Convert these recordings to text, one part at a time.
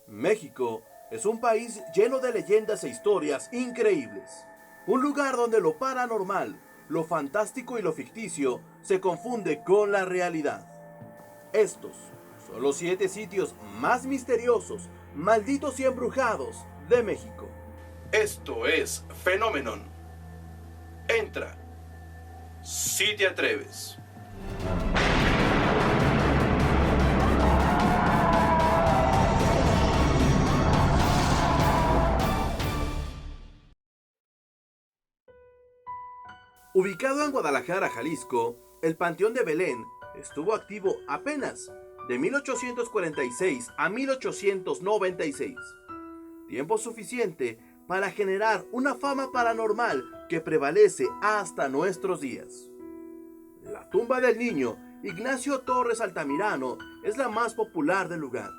México es un país lleno de leyendas e historias increíbles. Un lugar donde lo paranormal, lo fantástico y lo ficticio se confunde con la realidad. Estos son los 7 sitios más misteriosos, malditos y embrujados de México. Esto es Fenómenon. Entra, si te atreves. Ubicado en Guadalajara, Jalisco, el Panteón de Belén estuvo activo apenas de 1846 a 1896, tiempo suficiente para generar una fama paranormal que prevalece hasta nuestros días. La tumba del niño Ignacio Torres Altamirano es la más popular del lugar.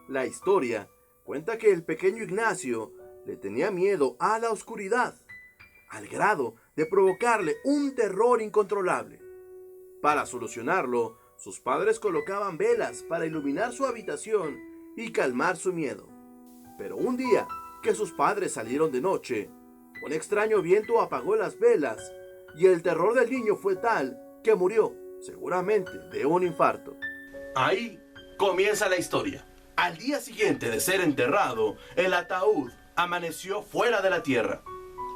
La historia cuenta que el pequeño Ignacio le tenía miedo a la oscuridad, al grado de provocarle un terror incontrolable. Para solucionarlo, sus padres colocaban velas para iluminar su habitación y calmar su miedo. Pero un día que sus padres salieron de noche, un extraño viento apagó las velas y el terror del niño fue tal que murió, seguramente de un infarto. Ahí comienza la historia. Al día siguiente de ser enterrado, el ataúd amaneció fuera de la tierra.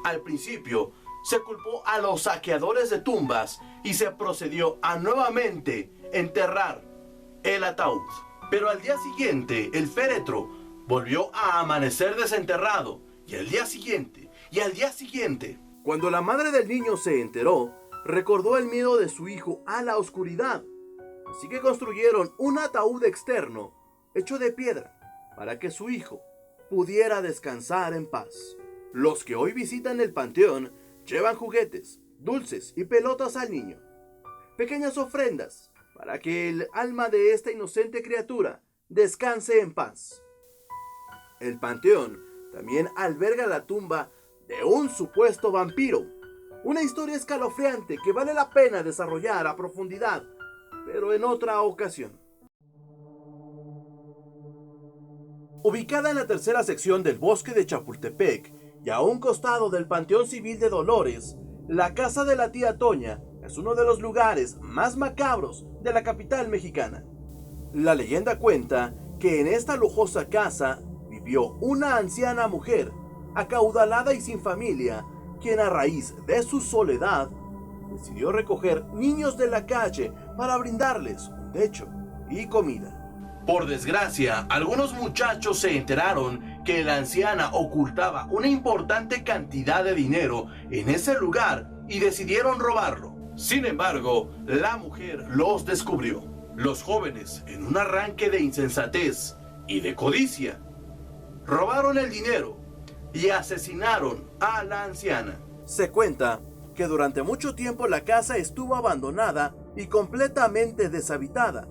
Al principio, se culpó a los saqueadores de tumbas y se procedió a nuevamente enterrar el ataúd. Pero al día siguiente, el féretro volvió a amanecer desenterrado. Y al día siguiente, y al día siguiente. Cuando la madre del niño se enteró, recordó el miedo de su hijo a la oscuridad. Así que construyeron un ataúd externo, hecho de piedra, para que su hijo pudiera descansar en paz. Los que hoy visitan el panteón llevan juguetes, dulces y pelotas al niño. Pequeñas ofrendas para que el alma de esta inocente criatura descanse en paz. El panteón también alberga la tumba de un supuesto vampiro. Una historia escalofriante que vale la pena desarrollar a profundidad, pero en otra ocasión. Ubicada en la tercera sección del bosque de Chapultepec y a un costado del Panteón Civil de Dolores, la casa de la tía Toña es uno de los lugares más macabros de la capital mexicana. La leyenda cuenta que en esta lujosa casa vivió una anciana mujer, acaudalada y sin familia, quien a raíz de su soledad decidió recoger niños de la calle para brindarles un techo y comida. Por desgracia, algunos muchachos se enteraron que la anciana ocultaba una importante cantidad de dinero en ese lugar y decidieron robarlo. Sin embargo, la mujer los descubrió. Los jóvenes, en un arranque de insensatez y de codicia, robaron el dinero y asesinaron a la anciana. Se cuenta que durante mucho tiempo la casa estuvo abandonada y completamente deshabitada,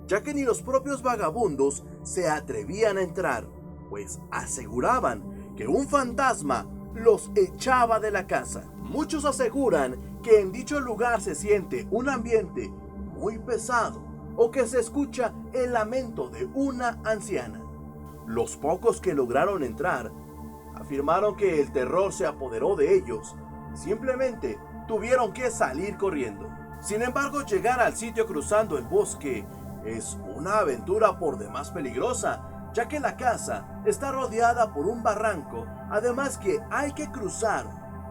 ya que ni los propios vagabundos se atrevían a entrar, pues aseguraban que un fantasma los echaba de la casa. Muchos aseguran que en dicho lugar se siente un ambiente muy pesado o que se escucha el lamento de una anciana. Los pocos que lograron entrar afirmaron que el terror se apoderó de ellos y simplemente tuvieron que salir corriendo. Sin embargo, llegar al sitio cruzando el bosque es una aventura por demás peligrosa, ya que la casa está rodeada por un barranco, además que hay que cruzar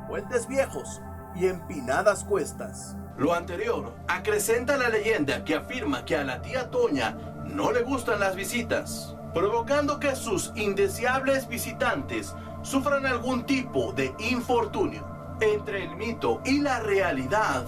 puentes viejos y empinadas cuestas. Lo anterior acrecenta la leyenda que afirma que a la tía Toña no le gustan las visitas, provocando que sus indeseables visitantes sufran algún tipo de infortunio. Entre el mito y la realidad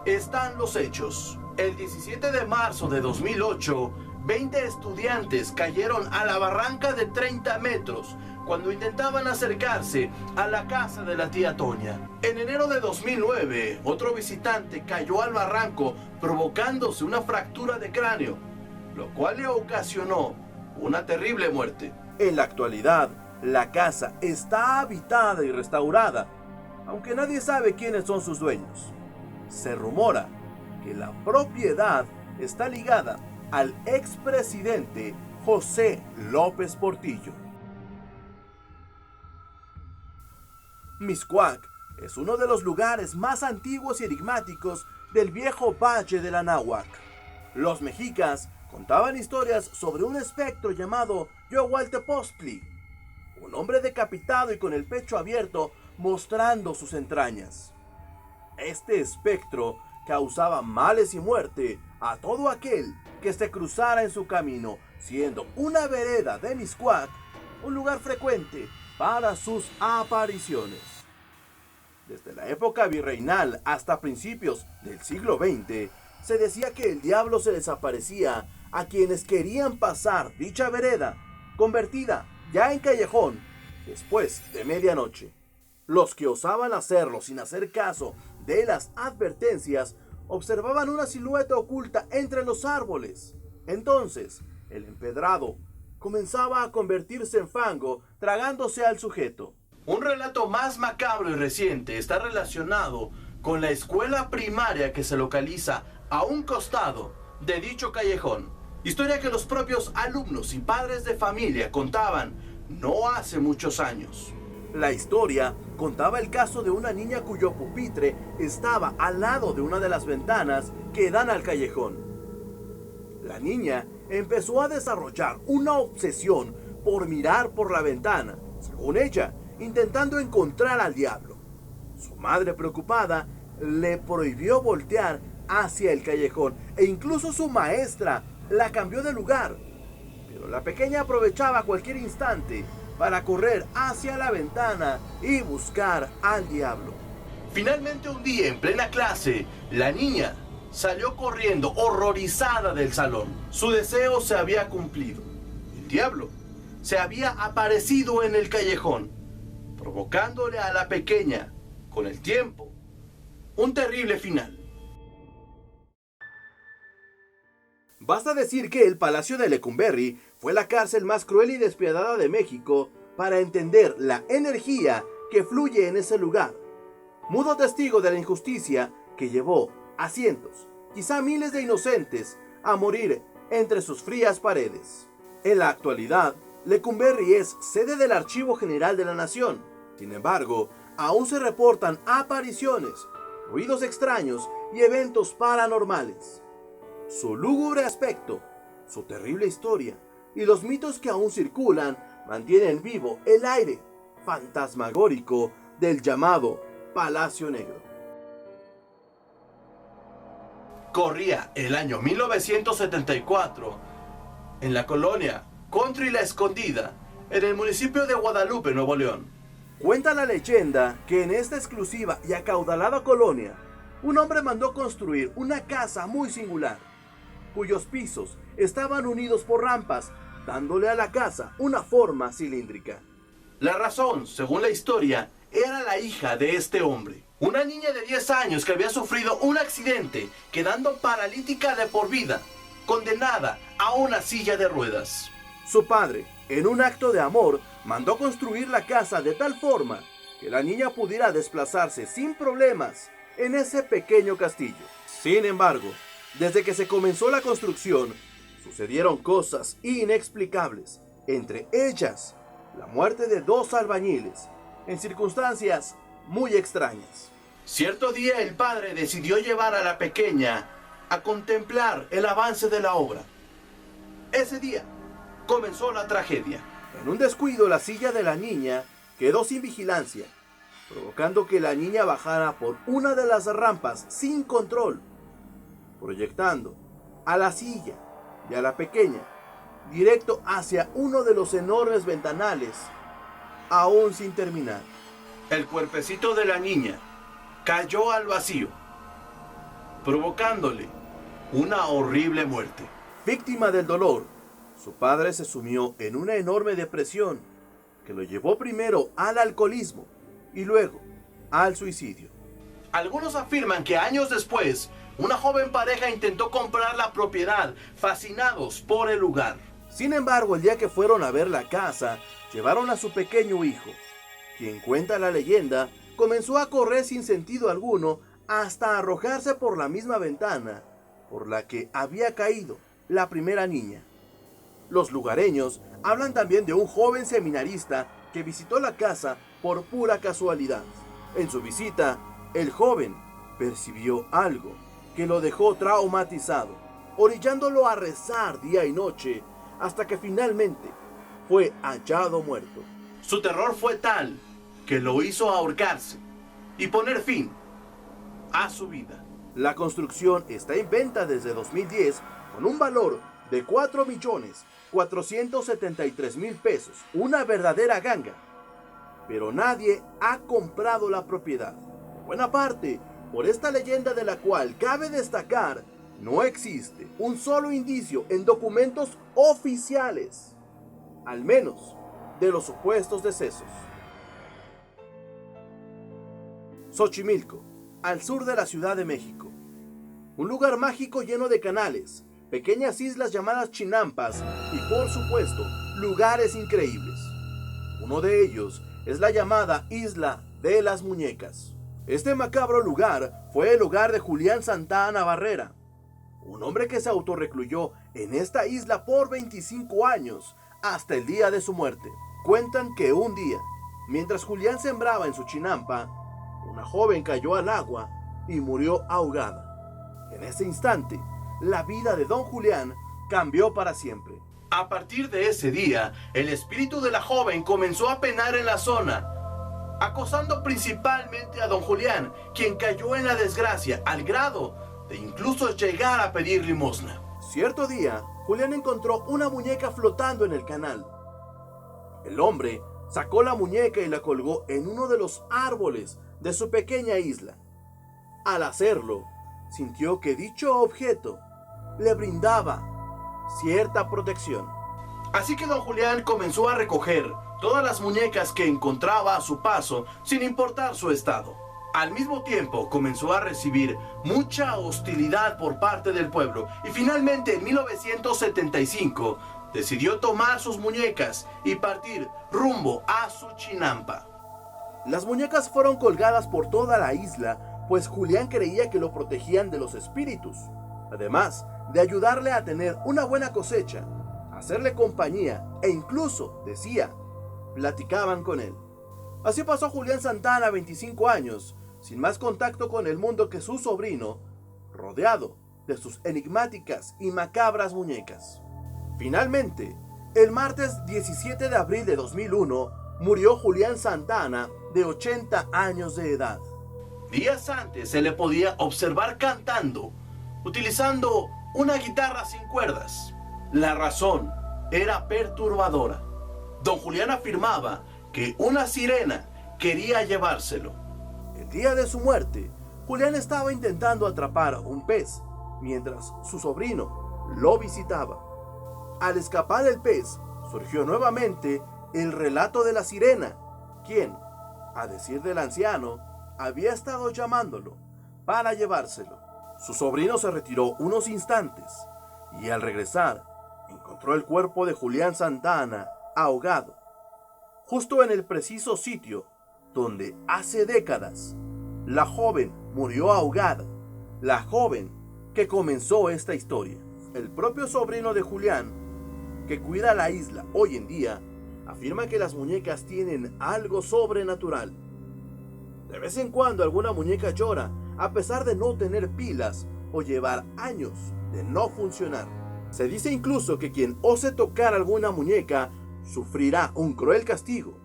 están los hechos. El 17 de marzo de 2008, 20 estudiantes cayeron a la barranca de 30 metros cuando intentaban acercarse a la casa de la tía Toña. En enero de 2009, otro visitante cayó al barranco provocándose una fractura de cráneo, lo cual le ocasionó una terrible muerte. En la actualidad, la casa está habitada y restaurada, aunque nadie sabe quiénes son sus dueños. Se rumora que la propiedad está ligada al expresidente José López Portillo. Mixcoac es uno de los lugares más antiguos y enigmáticos del viejo Valle del Anáhuac. Los mexicas contaban historias sobre un espectro llamado Yohualtepostli, un hombre decapitado y con el pecho abierto mostrando sus entrañas. Este espectro causaba males y muerte a todo aquel que se cruzara en su camino, siendo una vereda de Mixcoac un lugar frecuente para sus apariciones. Desde la época virreinal hasta principios del siglo XX, se decía que el diablo se les aparecía a quienes querían pasar dicha vereda, convertida ya en callejón, después de medianoche. Los que osaban hacerlo sin hacer caso de las advertencias observaban una silueta oculta entre los árboles. Entonces, el empedrado comenzaba a convertirse en fango, tragándose al sujeto. Un relato más macabro y reciente está relacionado con la escuela primaria que se localiza a un costado de dicho callejón. Historia que los propios alumnos y padres de familia contaban no hace muchos años. La historia contaba el caso de una niña cuyo pupitre estaba al lado de una de las ventanas que dan al callejón. La niña empezó a desarrollar una obsesión por mirar por la ventana, según ella, intentando encontrar al diablo. Su madre, preocupada, le prohibió voltear hacia el callejón e incluso su maestra la cambió de lugar. Pero la pequeña aprovechaba cualquier instante para correr hacia la ventana y buscar al diablo. Finalmente un día en plena clase, la niña salió corriendo horrorizada del salón. Su deseo se había cumplido. El diablo se había aparecido en el callejón, provocándole a la pequeña, con el tiempo, un terrible final. Basta decir que el Palacio de Lecumberri fue la cárcel más cruel y despiadada de México para entender la energía que fluye en ese lugar. Mudo testigo de la injusticia que llevó a cientos, quizá miles de inocentes a morir entre sus frías paredes. En la actualidad, Lecumberri es sede del Archivo General de la Nación. Sin embargo, aún se reportan apariciones, ruidos extraños y eventos paranormales. Su lúgubre aspecto, su terrible historia y los mitos que aún circulan mantienen vivo el aire fantasmagórico del llamado Palacio Negro. Corría el año 1974 en la colonia Country La Escondida, en el municipio de Guadalupe, Nuevo León. Cuenta la leyenda que en esta exclusiva y acaudalada colonia, un hombre mandó construir una casa muy singular, cuyos pisos estaban unidos por rampas, dándole a la casa una forma cilíndrica. La razón, según la historia, era la hija de este hombre, una niña de 10 años que había sufrido un accidente, quedando paralítica de por vida, condenada a una silla de ruedas. Su padre, en un acto de amor, mandó construir la casa de tal forma que la niña pudiera desplazarse sin problemas en ese pequeño castillo. Sin embargo, desde que se comenzó la construcción, sucedieron cosas inexplicables, entre ellas la muerte de 2 albañiles, en circunstancias muy extrañas. Cierto día el padre decidió llevar a la pequeña a contemplar el avance de la obra. Ese día comenzó la tragedia. En un descuido, la silla de la niña quedó sin vigilancia, provocando que la niña bajara por una de las rampas sin control, proyectando a la silla y a la pequeña directo hacia uno de los enormes ventanales, aún sin terminar. El cuerpecito de la niña cayó al vacío, provocándole una horrible muerte. Víctima del dolor, su padre se sumió en una enorme depresión que lo llevó primero al alcoholismo y luego al suicidio. Algunos afirman que años después, una joven pareja intentó comprar la propiedad, fascinados por el lugar. Sin embargo, el día que fueron a ver la casa, llevaron a su pequeño hijo, quien, cuenta la leyenda, comenzó a correr sin sentido alguno hasta arrojarse por la misma ventana por la que había caído la primera niña. Los lugareños hablan también de un joven seminarista que visitó la casa por pura casualidad. En su visita, el joven percibió algo que lo dejó traumatizado, orillándolo a rezar día y noche hasta que finalmente fue hallado muerto. Su terror fue tal que lo hizo ahorcarse y poner fin a su vida. La construcción está en venta desde 2010 con un valor de 4.473.000 pesos, una verdadera ganga. Pero nadie ha comprado la propiedad. En buena parte, por esta leyenda de la cual cabe destacar, no existe un solo indicio en documentos oficiales, al menos de los supuestos decesos. Xochimilco, al sur de la Ciudad de México. Un lugar mágico lleno de canales, pequeñas islas llamadas chinampas y, por supuesto, lugares increíbles. Uno de ellos es la llamada Isla de las Muñecas. Este macabro lugar fue el hogar de Julián Santana Barrera, un hombre que se autorrecluyó en esta isla por 25 años hasta el día de su muerte. Cuentan que un día, mientras Julián sembraba en su chinampa, una joven cayó al agua y murió ahogada. En ese instante, la vida de don Julián cambió para siempre. A partir de ese día, el espíritu de la joven comenzó a penar en la zona, acosando principalmente a don Julián, quien cayó en la desgracia al grado de incluso llegar a pedir limosna. Cierto día, Julián encontró una muñeca flotando en el canal. El hombre sacó la muñeca y la colgó en uno de los árboles de su pequeña isla. Al hacerlo, sintió que dicho objeto le brindaba cierta protección. Así que don Julián comenzó a recoger todas las muñecas que encontraba a su paso, sin importar su estado. Al mismo tiempo comenzó a recibir mucha hostilidad por parte del pueblo y finalmente en 1975 decidió tomar sus muñecas y partir rumbo a su chinampa. Las muñecas fueron colgadas por toda la isla, pues Julián creía que lo protegían de los espíritus, además de ayudarle a tener una buena cosecha, hacerle compañía e incluso, decía, platicaban con él. Así pasó Julián Santana 25 años, sin más contacto con el mundo que su sobrino, rodeado de sus enigmáticas y macabras muñecas. Finalmente, el martes 17 de abril de 2001, murió Julián Santana, de 80 años de edad. Días antes se le podía observar cantando, utilizando una guitarra sin cuerdas. La razón era perturbadora. Don Julián afirmaba que una sirena quería llevárselo. El día de su muerte, Julián estaba intentando atrapar un pez, mientras su sobrino lo visitaba. Al escapar el pez, surgió nuevamente el relato de la sirena, quien, a decir del anciano, había estado llamándolo para llevárselo. Su sobrino se retiró unos instantes y al regresar encontró el cuerpo de Julián Santana ahogado, justo en el preciso sitio donde hace décadas la joven murió ahogada, la joven que comenzó esta historia. El propio sobrino de Julián, que cuida la isla hoy en día, afirma que las muñecas tienen algo sobrenatural. De vez en cuando alguna muñeca llora a pesar de no tener pilas o llevar años de no funcionar. Se dice incluso que quien ose tocar alguna muñeca sufrirá un cruel castigo,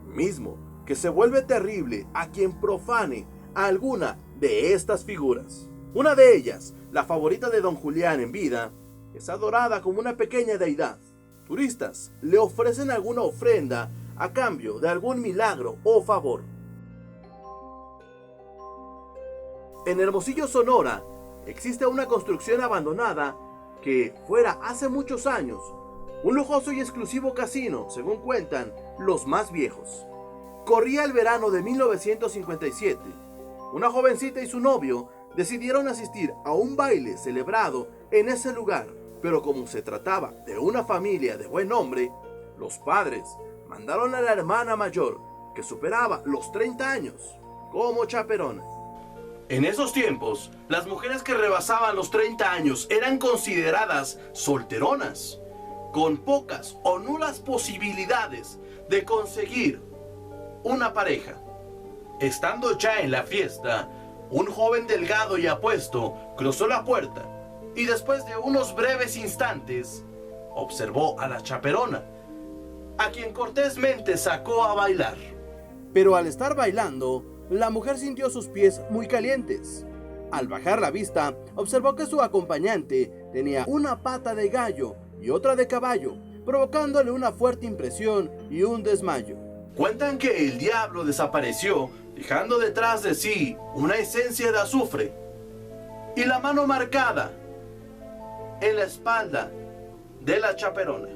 mismo que se vuelve terrible a quien profane a alguna de estas figuras. Una de ellas, la favorita de don Julián en vida, es adorada como una pequeña deidad. Turistas le ofrecen alguna ofrenda a cambio de algún milagro o favor. En Hermosillo, Sonora, existe una construcción abandonada que fuera hace muchos años un lujoso y exclusivo casino, según cuentan los más viejos. Corría el verano de 1957. Una jovencita y su novio decidieron asistir a un baile celebrado en ese lugar, pero como se trataba de una familia de buen nombre, los padres mandaron a la hermana mayor, que superaba los 30 años, como chaperona. En esos tiempos, las mujeres que rebasaban los 30 años eran consideradas solteronas. con pocas o nulas posibilidades de conseguir una pareja. Estando ya en la fiesta, un joven delgado y apuesto cruzó la puerta y después de unos breves instantes observó a la chaperona, a quien cortésmente sacó a bailar. Pero al estar bailando, la mujer sintió sus pies muy calientes. Al bajar la vista, observó que su acompañante tenía una pata de gallo y otra de caballo, provocándole una fuerte impresión y un desmayo. Cuentan que el diablo desapareció, dejando detrás de sí una esencia de azufre y la mano marcada en la espalda de la chaperona.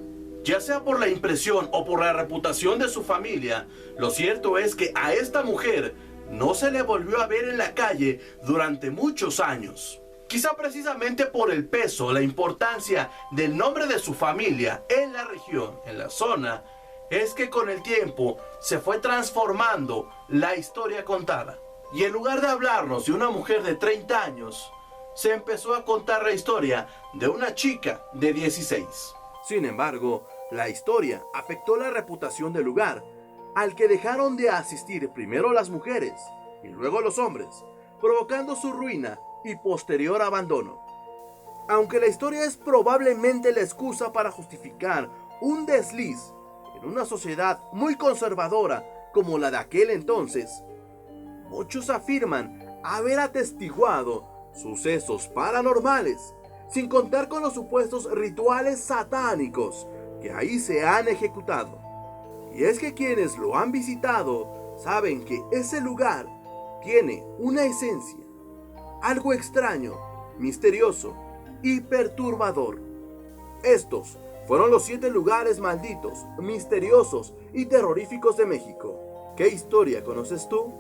Ya sea por la impresión o por la reputación de su familia, lo cierto es que a esta mujer no se le volvió a ver en la calle durante muchos años. Quizá precisamente por el peso, la importancia del nombre de su familia en la región, en la zona, es que con el tiempo se fue transformando la historia contada. Y en lugar de hablarnos de una mujer de 30 años, se empezó a contar la historia de una chica de 16. Sin embargo, la historia afectó la reputación del lugar, al que dejaron de asistir primero las mujeres y luego los hombres, provocando su ruina y posterior abandono. Aunque la historia es probablemente la excusa para justificar un desliz en una sociedad muy conservadora como la de aquel entonces, muchos afirman haber atestiguado sucesos paranormales, sin contar con los supuestos rituales satánicos que ahí se han ejecutado. Y es que quienes lo han visitado saben que ese lugar tiene una esencia, algo extraño, misterioso y perturbador. Estos fueron los 7 lugares malditos, misteriosos y terroríficos de México. ¿Qué historia conoces tú?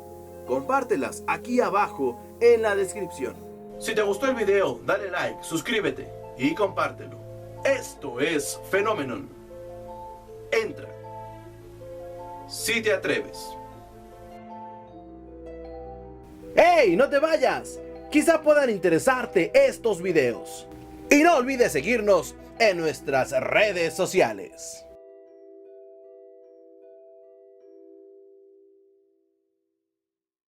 Compártelas aquí abajo en la descripción. Si te gustó el video, dale like, suscríbete y compártelo. Esto es Fenómenon. Entra, si te atreves. ¡Hey! ¡No te vayas! Quizá puedan interesarte estos videos. Y no olvides seguirnos en nuestras redes sociales.